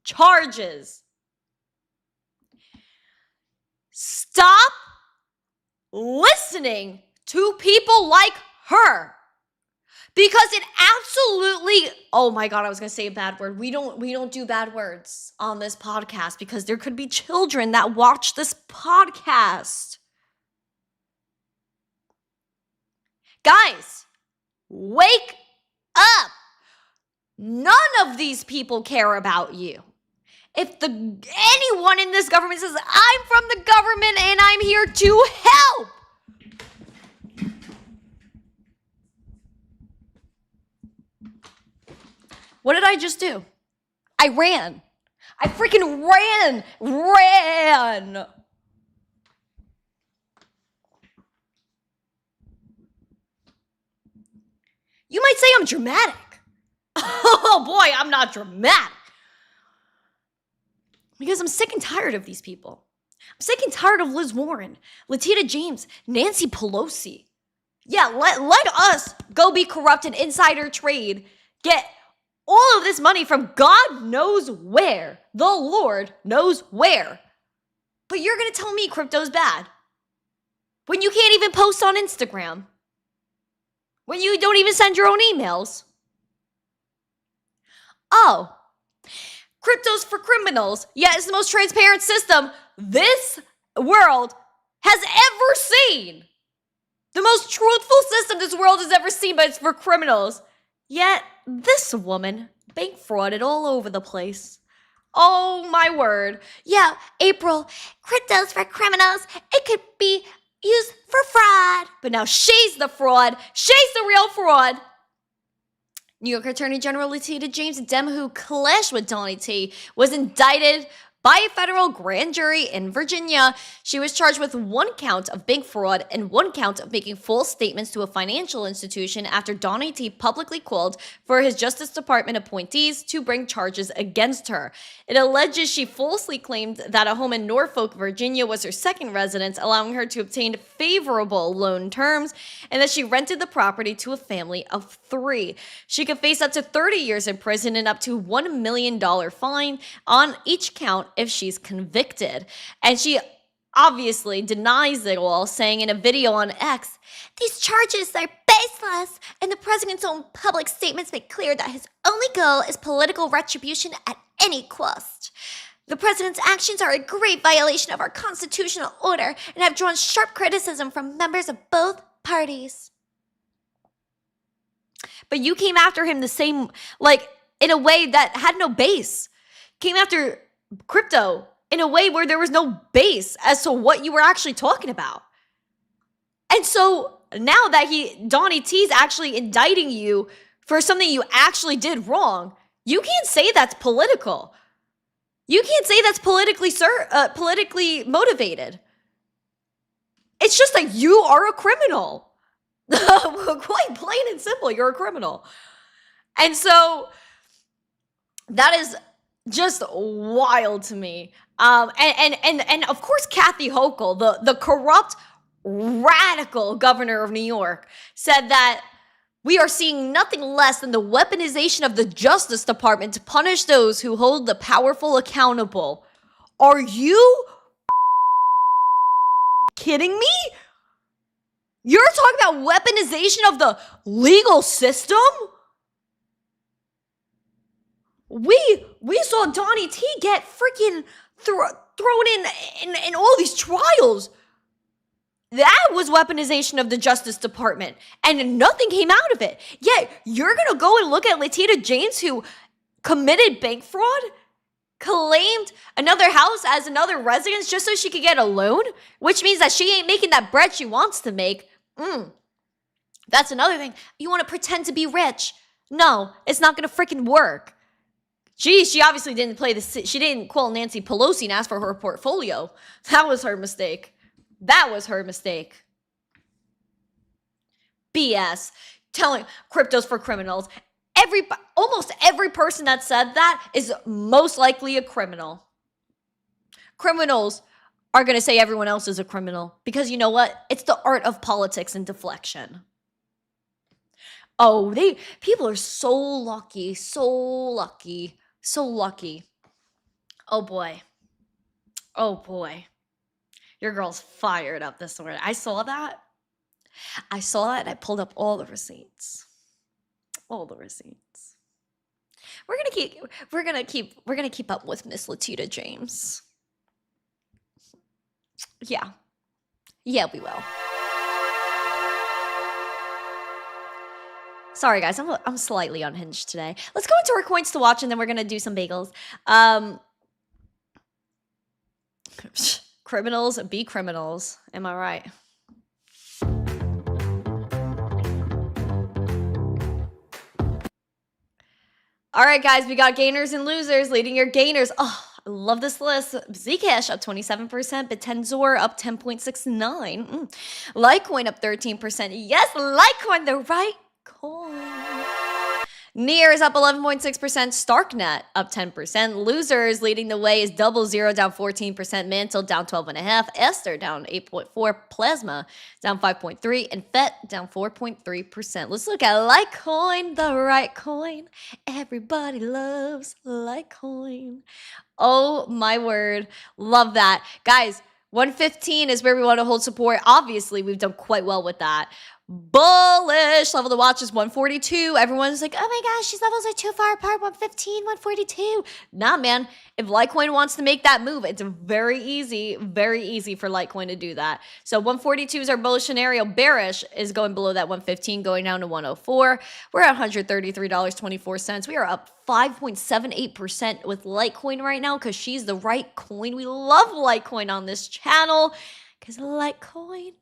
charges. Stop listening to people like her. Because it absolutely, oh my God, I was going to say a bad word. We don't do bad words on this podcast because there could be children that watch this podcast. Guys, wake up. None of these people care about you. If anyone in this government says, I'm from the government and I'm here to help. What did I just do? I ran. I freaking ran. You might say I'm dramatic. Oh boy, I'm not dramatic. Because I'm sick and tired of these people. I'm sick and tired of Liz Warren, Letitia James, Nancy Pelosi. Yeah, let us go be corrupted, insider trade, get all of this money from God knows where. The Lord knows where. But you're going to tell me crypto's bad. When you can't even post on Instagram. When you don't even send your own emails. Oh, crypto's for criminals. Yeah, it's the most transparent system this world has ever seen. The most truthful system this world has ever seen, but it's for criminals. Yet, this woman bank frauded all over the place. Oh my word. Yeah, April, crypto's for criminals. It could be used for fraud. But now she's the fraud. She's the real fraud. New York Attorney General Letitia James, a Dem who clashed with Donnie T, was indicted by a federal grand jury in Virginia. She was charged with 1 count of bank fraud and 1 count of making false statements to a financial institution after Donnie T publicly called for his Justice Department appointees to bring charges against her. It alleges she falsely claimed that a home in Norfolk, Virginia was her second residence, allowing her to obtain favorable loan terms, and that she rented the property to a family of 3. She could face up to 30 years in prison and up to $1 million fine on each count if she's convicted. And she obviously denies it all, saying in a video on X, "These charges are baseless, and the president's own public statements make clear that his only goal is political retribution at any cost. The president's actions are a grave violation of our constitutional order and have drawn sharp criticism from members of both parties." But you came after him the same, like, in a way that had no base. Came after crypto in a way where there was no base as to what you were actually talking about. And so now that Donnie T's actually indicting you for something you actually did wrong, you can't say that's political. You can't say that's politically motivated. It's just that you are a criminal. Quite plain and simple, you're a criminal. And so that is just wild to me. And of course, Kathy Hochul, the corrupt, radical governor of New York, said that we are seeing nothing less than the weaponization of the Justice Department to punish those who hold the powerful accountable. Are you kidding me? You're talking about weaponization of the legal system? We saw Donnie T get freaking thrown in all these trials. That was weaponization of the Justice Department, and nothing came out of it. Yet you're gonna go and look at Letitia James, who committed bank fraud, claimed another house as another residence just so she could get a loan, which means that she ain't making that bread she wants to make. That's another thing. You want to pretend to be rich? No, it's not gonna freaking work. Gee, she obviously didn't she didn't call Nancy Pelosi and ask for her portfolio. That was her mistake. That was her mistake. BS. Telling crypto's for criminals. Almost every person that said that is most likely a criminal. Criminals are going to say everyone else is a criminal because you know what? It's the art of politics and deflection. Oh, people are so lucky, so lucky, so lucky. Oh boy. Oh boy. Your girl's fired up this morning. I saw that and I pulled up all the receipts. All the receipts. We're gonna keep up with Miss Letitia James. Yeah. Yeah, we will. Sorry guys, I'm slightly unhinged today. Let's go into our coins to watch and then we're gonna do some bagels. Criminals be criminals. Am I right? All right, guys, we got gainers and losers. Leading your gainers. Oh, I love this list. Zcash up 27%. Bitenzor up 10.69. Litecoin up 13%. Yes, Litecoin, the right coin. Near is up 11.6%. Starknet up 10%. Losers leading the way is Double Zero down 14%. Mantle down 12.5%. Esther down 8.4%. Plasma down 5.3%. And FET down 4.3%. Let's look at Litecoin, the right coin. Everybody loves Litecoin. Oh my word. Love that. Guys, 115 is where we want to hold support. Obviously, we've done quite well with that. Bullish level to watch is 142. Everyone's like, oh my gosh, these levels are too far apart. 115, 142. Nah, man. If Litecoin wants to make that move, it's very easy for Litecoin to do that. So 142 is our bullish scenario. Bearish is going below that 115, going down to 104. We're at $133.24. We are up 5.78% with Litecoin right now because she's the right coin. We love Litecoin on this channel because Litecoin,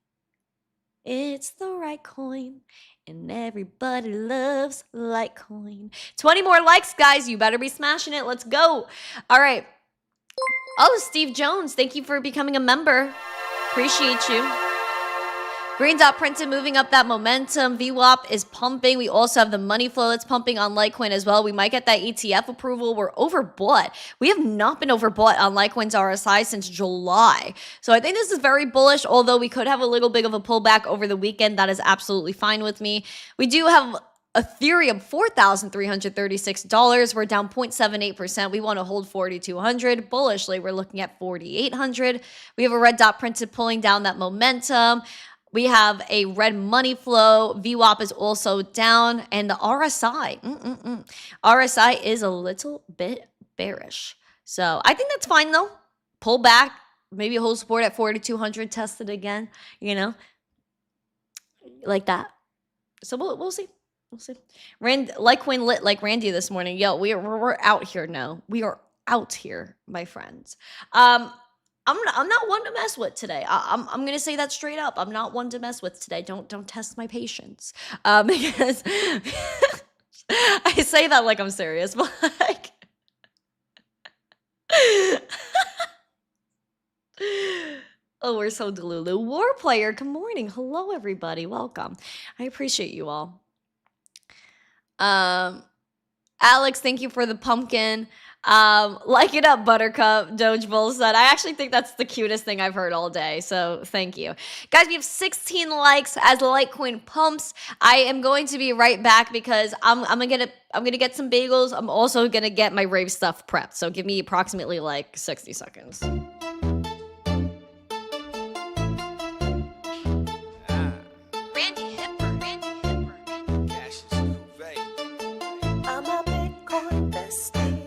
it's the right coin, And everybody loves Litecoin. 20 more likes, guys. You better be smashing it. Let's go. All right. Oh, Steve Jones, thank you for becoming a member. Appreciate you. Green dot printed, moving up that momentum. VWAP is pumping. We also have the money flow that's pumping on Litecoin as well. We might get that ETF approval. We're overbought. We have not been overbought on Litecoin's RSI since July. So I think this is very bullish, although we could have a little bit of a pullback over the weekend. That is absolutely fine with me. We do have Ethereum, $4,336. We're down 0.78%. We want to hold 4,200. Bullishly, we're looking at 4,800. We have a red dot printed pulling down that momentum. We have a red money flow. VWAP is also down. And the RSI, RSI is a little bit bearish. So I think that's fine though. Pull back, maybe hold support at 4,200, test it again, you know, like that. So we'll see. We'll see. Litecoin lit like Randy this morning. Yo, we're out here now. We are out here, my friends. I'm not one to mess with today. I'm gonna say that straight up. I'm not one to mess with today. Don't test my patience. Because I say that like I'm serious, but like oh, we're so delulu. War player, good morning. Hello, everybody. Welcome. I appreciate you all. Alex, thank you for the pumpkin. Like it up, Buttercup, Doge Bull said. I actually think that's the cutest thing I've heard all day, so thank you. Guys, we have 16 likes as Litecoin pumps. I am going to be right back because I'm gonna get some bagels. I'm also gonna get my rave stuff prepped, so give me approximately like 60 seconds. Randi Hipper. I'm a Bitcoin bestie.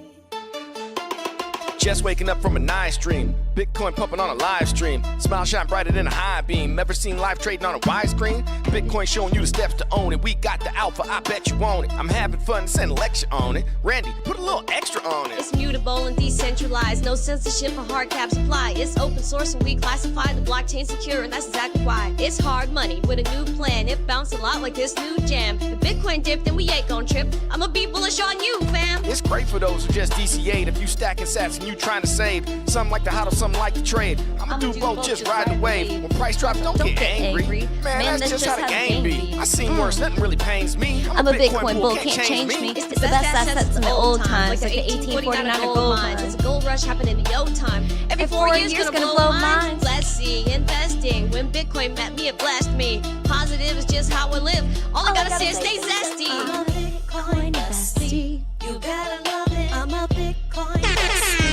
Just waking up from a nice dream. Bitcoin pumping on a live stream. Smile shine brighter than a high beam. Ever seen live trading on a widescreen? Bitcoin showing you the steps to own it. We got the alpha, I bet you want it. I'm having fun, send a lecture on it. Randy, put a little extra on it. It's mutable and decentralized, no censorship or hard cap supply. It's open source and we classify the blockchain secure, and that's exactly why. It's hard money with a new plan. It bounced a lot like this new jam. If Bitcoin dipped, then we ain't gon' trip. I'ma be bullish on you, fam. It's great for those who just DCA'd. If you stacking sats and you trying to save, some like to hodl, some like to trade. I'ma do both, just ride the wave. When price drops, don't get angry. Man, that's just how the game be. I seen worse, nothing really pains me. I'm a Bitcoin bull, can't change me. It's the best assets in the old times, like the 1849 gold mines. It's a gold rush happening in your time. Every 4 years gonna blow minds. Let's see, investing. When Bitcoin met me, it blessed me. Positive is just how I live. All I gotta say is stay zesty. I'm a Bitcoin bestie. You gotta love it. I'm a Bitcoin bestie.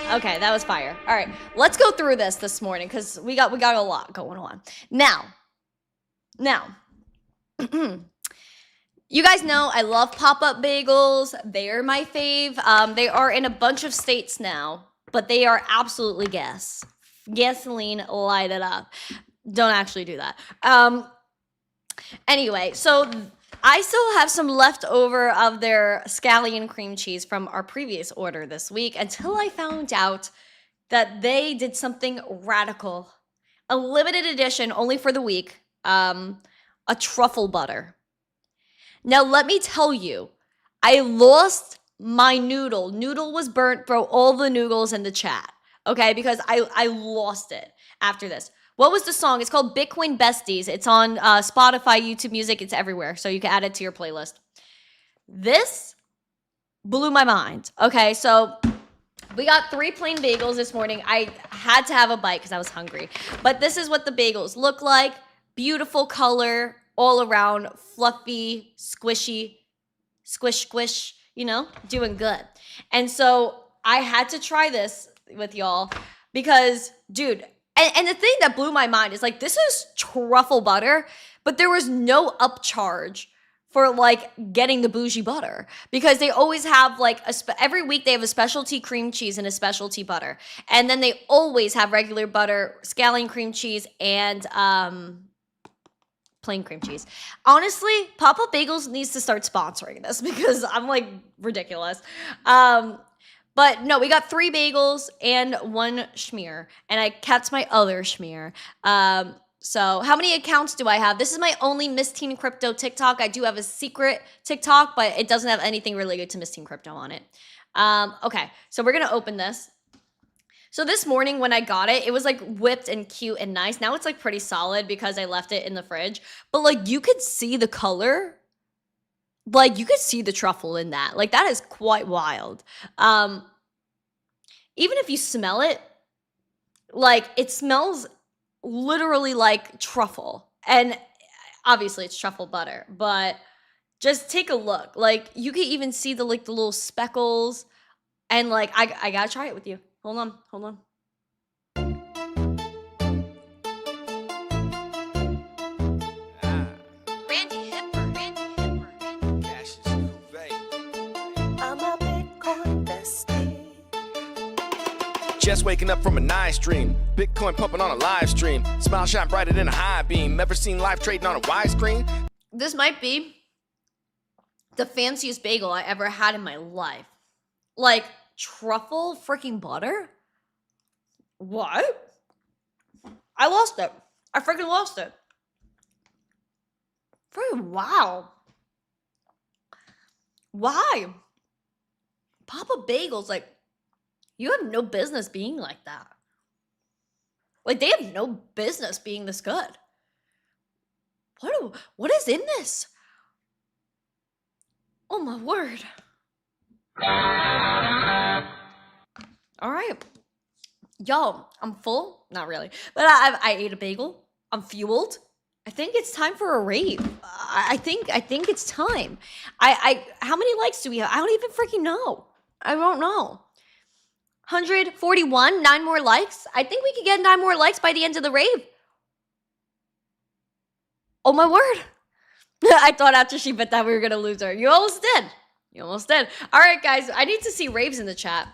Okay, that was fire. All right, let's go through this morning because we got a lot going on. Now, you guys know I love pop-up bagels. They are my fave. They are in a bunch of states now, but they are absolutely gasoline, light it up. Don't actually do that. Anyway, so I still have some leftover of their scallion cream cheese from our previous order this week until I found out that they did something radical. A limited edition, only for the week, a truffle butter. Now, let me tell you, I lost my noodle. Noodle was burnt, throw all the noodles in the chat, okay? Because I lost it after this. What was the song? It's called Bitcoin Besties. It's on Spotify, YouTube Music. It's everywhere, so you can add it to your playlist. This blew my mind. Okay, so we got 3 plain bagels this morning. I had to have a bite because I was hungry. But this is what the bagels look like. Beautiful color all around, fluffy, squishy, squish, you know, doing good. And so I had to try this with y'all because, dude, and the thing that blew my mind is like, this is truffle butter, but there was no upcharge for like getting the bougie butter because they always have like every week they have a specialty cream cheese and a specialty butter. And then they always have regular butter, scallion cream cheese, and plain cream cheese. Honestly, Pop-Up Bagels needs to start sponsoring this because I'm like ridiculous. But no, we got 3 bagels and 1 schmear, and I kept my other schmear. So how many accounts do I have? This is my only missteencrypto TikTok. I do have a secret TikTok, but it doesn't have anything related to missteencrypto on it. Okay, so we're gonna open this. So this morning when I got it, it was like whipped and cute and nice. Now it's like pretty solid because I left it in the fridge. But like you could see the color. Like you could see the truffle in that. Like that is quite wild. Even if you smell it, like it smells literally like truffle. And obviously it's truffle butter, but just take a look. Like you can even see the like the little speckles. And like I gotta try it with you. Hold on. Randi Hipper. I'm a Bitcoin bestie. Just waking up from a nice dream. Bitcoin pumping on a live stream. Smile shine brighter than a high beam. Ever seen live trading on a widescreen? This might be the fanciest bagel I ever had in my life. Like truffle freaking butter? What? I lost it. I freaking lost it. Freaking wow. Why? Papa Bagels, like, you have no business being like that. Like, they have no business being this good. What is in this? Oh my word. All right. Yo, I'm full. Not really. But I ate a bagel. I'm fueled. I think it's time for a rave. I think it's time. How many likes do we have? I don't even freaking know. I don't know. 141, 9 more likes. I think we could get 9 more likes by the end of the rave. Oh my word. I thought after she bet that we were going to lose her. You almost did. All right, guys. I need to see raves in the chat.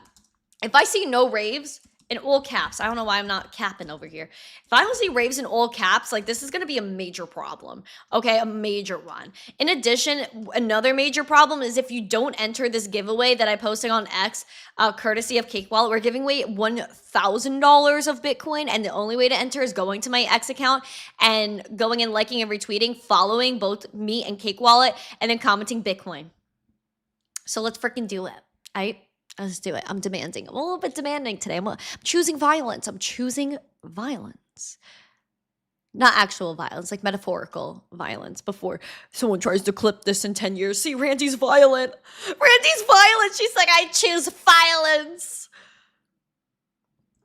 If I see no raves in all caps, I don't know why I'm not capping over here. If I don't see raves in all caps, like this is going to be a major problem. Okay, a major one. In addition, another major problem is if you don't enter this giveaway that I posted on X, courtesy of Cake Wallet, we're giving away $1,000 of Bitcoin, and the only way to enter is going to my X account and going and liking and retweeting, following both me and Cake Wallet, and then commenting Bitcoin. So let's freaking do it. Let's do it. I'm demanding. I'm a little bit demanding today. I'm choosing violence. Not actual violence, like metaphorical violence before someone tries to clip this in 10 years. See, Randy's violent. She's like, I choose violence.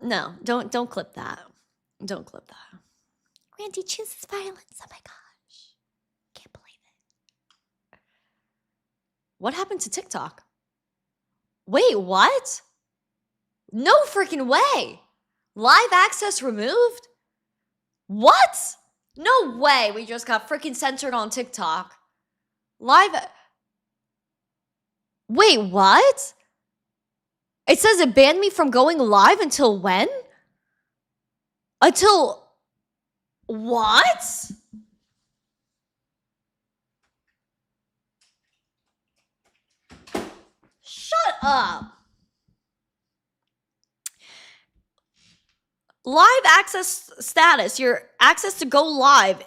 No, don't clip that. Don't clip that. Randy chooses violence. Oh my gosh. Can't believe it. What happened to TikTok? Wait, what? No freaking way. Live access removed? What? No way. We just got freaking censored on TikTok. Wait, what? It says it banned me from going live until when? Until what? Shut up. Live access status. Your access to go live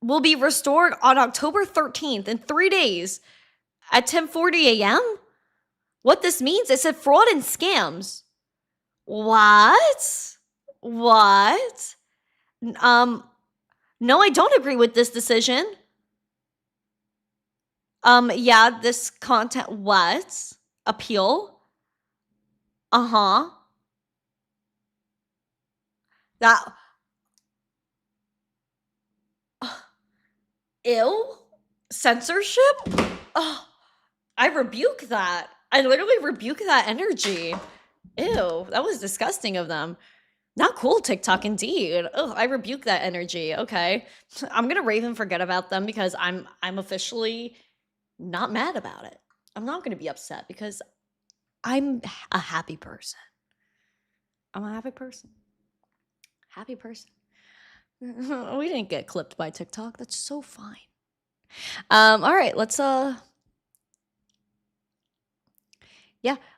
will be restored on October 13th in 3 days at 10:40 a.m. What this means, it said fraud and scams. What? No, I don't agree with this decision. Yeah, this content, what? Appeal? That, ew, censorship? Oh, I rebuke that. I literally rebuke that energy. Ew, that was disgusting of them. Not cool, TikTok, indeed. Oh, I rebuke that energy. Okay, I'm gonna rave and forget about them because I'm officially not mad about it. I'm not gonna be upset because I'm a happy person. I'm a happy person. Happy person. We didn't get clipped by TikTok. That's so fine. All right, let's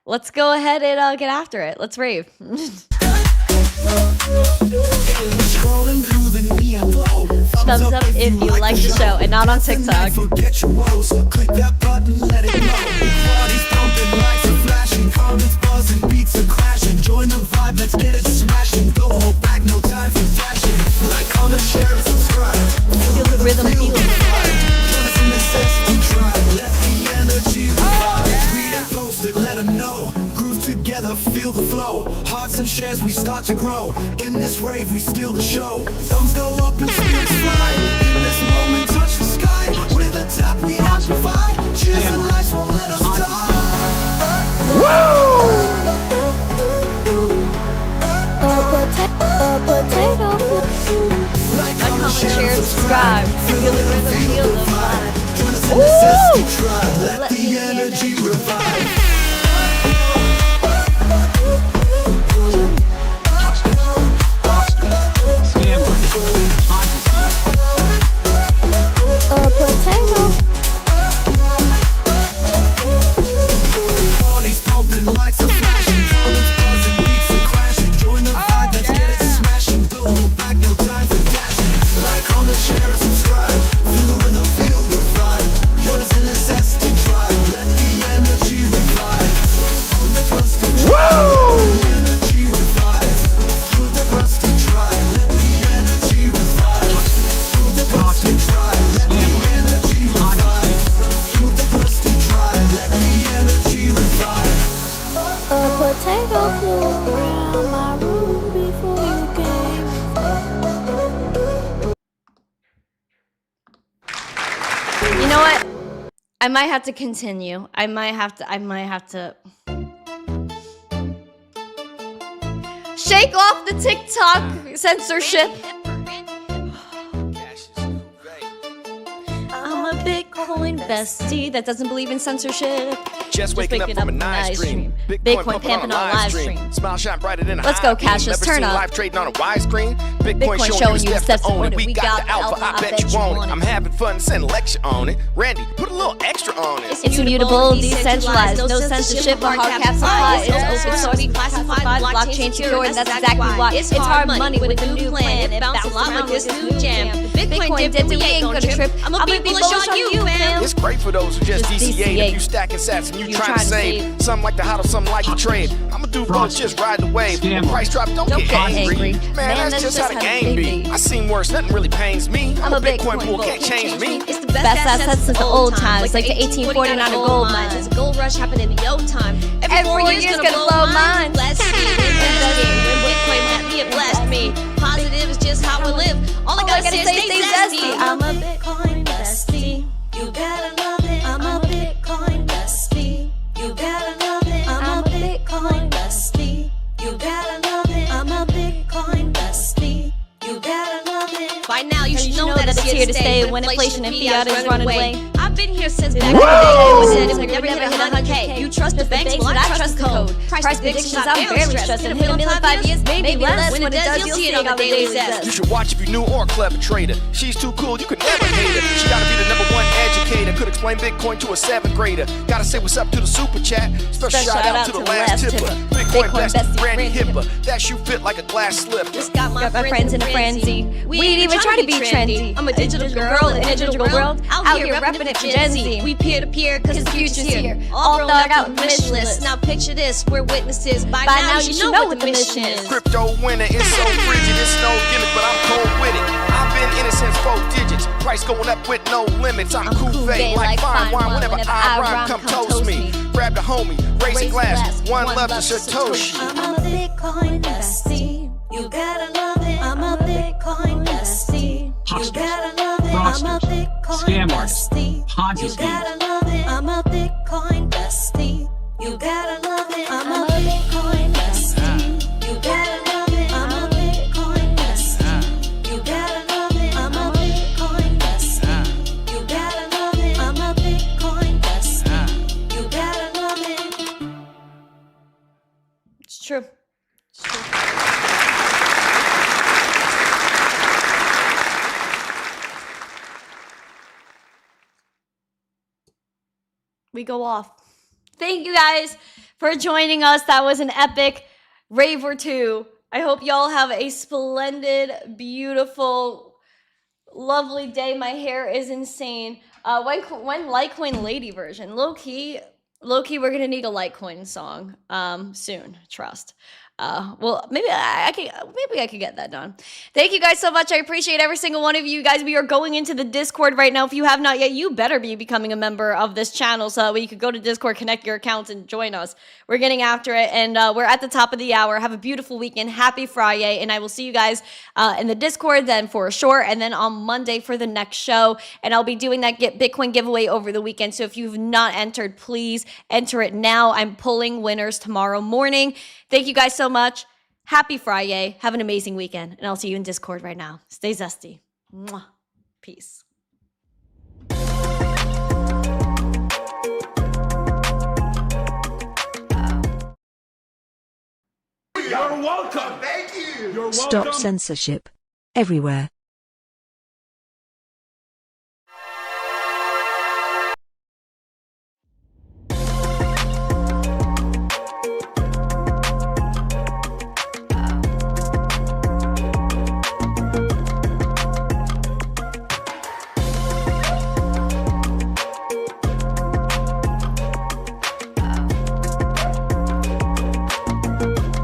let's go ahead and get after it. Let's rave. Scrolling through the neon glow. thumbs up if you like the show and not on TikTok. Forget your woes, click that button, let it go. Party's pumping, lights are flashing, comments buzzing, beats are crashing. Join the vibe, let's get it smashing. Don't hold back, no time for flashing. Like, comment, share, and subscribe. Feel the rhythm, feel the vibe. Join us in the Zest and drive. Let the energy revive. Read and post it, let them know. Groove together, feel the flow. Hearts and shares, we start to grow. In this rave, we steal the show. Thumbs go up and spirits fly. In this moment, touch the sky. With a tap, we amplify. Cheers and lights won't let us die. Like, comment, share, subscribe. Feel the rhythm, feel the vibe. Join us in the Zest and drive. Let the energy revive. Party's pumping, lights are flashing, comments buzzing, beats are crashing. Join the vibe, let's get it smashing. Don't hold back, no time for dashing. Like, comment, share, and subscribe. Feel the rhythm, feel the vibe. Join us in the Zest and drive. Let the energy revive. Through the crust and drive. Let the energy revive. Through the crust and drive. Let the energy revive. Through the crust and drive. Let the energy revive. Through the crust and drive. Let the energy revive. A potato flew around my room before you came. You know what? I might have to continue. I might have to shake off the TikTok censorship. I'm a Bitcoin bestie that doesn't believe in censorship. Just waking up from a nice dream. Bitcoin pimping on a live stream. Smile shine brighter than a Let's high go, beam. Cassius, Never turn seen up. live trading on a wide screen. Bitcoin showing showing you the steps to own it. We got the alpha, I bet you want it. I'm having fun, send a lecture on it. Randy, put a little extra on it. It's immutable, decentralized, no censorship, but hard cap supply. It's open source, classified, blockchain secure, and that's exactly why. It's hard money with a new plan. It bounced a lot like this new jam. Bitcoin dipped, we ain't gonna trip. I'ma be bullish on you, fam. It's great for those who just DCA. If you stacking sats and you trying to save, some like to hodl, some like to trade. I'ma do both, just ride the wave. When price drop, don't get angry. Man, that's just how the game be. I seen worse, nothing really pains me. I'm a Bitcoin bull, can't change me. It's the best assets since the old times, like the 1849 gold mines. It's a gold rush happening in the old time. Every 4 years gonna blow mine. Bless me, investing. When Bitcoin met me, it blessed me. Positive is just how we live. All I gotta say is stay zesty. I'm a Bitcoin bestie. You gotta love it. I'm a Bitcoin bestie. You gotta love it. I'm a Bitcoin bestie. You gotta love it. I'm a Bitcoin bestie. You gotta love it. By now, you should know that it's here to stay when inflation and fiat is running away. I've been here since back in the day. We said it would never hit 100K. You trust the banks, well, I trust the code. Price predictions, I'm barely stressing. Hit a million in 5 years, maybe less. When it does, you'll see it on the Daily Zest. You should watch if you knew or a clever trader. She's too cool, you could never hate her. She gotta be the #1 educator. Could explain Bitcoin to a 7th grader. Gotta say what's up to the super chat. Special shout out to the last tipper. Bitcoin bestie, Randi Hipper. That shoe fit like a glass slipper. Just got my friends in a frenzy. We ain't even trying to be trendy. I'm a digital girl in a digital world. Out here repping it for Gen Z. We peer to peer cause the future's here. All All thought thought out out mission list. Now picture this, we're witnesses. By now you should know what the mission is. Crypto winner is so frigid, it's no gimmick, but I'm cold with it. I've been in it since 4 digits. Price going up with no limits. I'm cool fade like fine wine. Whenever I rhyme, come toast me. Grab the homie, raise a glass. One love to Satoshi. I'm a Bitcoin bestie. You gotta love it. I'm a Bitcoin bestie. You gotta love it. I'm a Bitcoin bestie. You gotta love it. I'm a Bitcoin bestie. You gotta love it. I'm a Bitcoin bestie. You gotta love it. I'm a Bitcoin bestie. You gotta love it. I'm a Bitcoin bestie. You gotta love it. I'm a Bitcoin bestie. You gotta love it. It's true. It's true. We go off. Thank you guys for joining us. That was an epic rave or two. I hope y'all have a splendid, beautiful Lovely day. My hair is insane. When Litecoin lady version? Low key, we're gonna need a Litecoin song soon. Trust. Well, maybe I could get that done. Thank you guys so much. I appreciate every single one of you guys. We are going into the Discord right now. If you have not yet, you better be becoming a member of this channel so that you could go to Discord, connect your accounts, and join us. We're getting after it, and we're at the top of the hour. Have a beautiful weekend. Happy Friday, and I will see you guys in the Discord then for a short, and then on Monday for the next show. And I'll be doing that Bitcoin giveaway over the weekend. So if you've not entered, please enter it now. I'm pulling winners tomorrow morning. Thank you guys so much. Happy Friday. Have an amazing weekend. And I'll see you in Discord right now. Stay zesty. Mwah. Peace. You're welcome. Thank you. You're welcome. Stop censorship. Everywhere.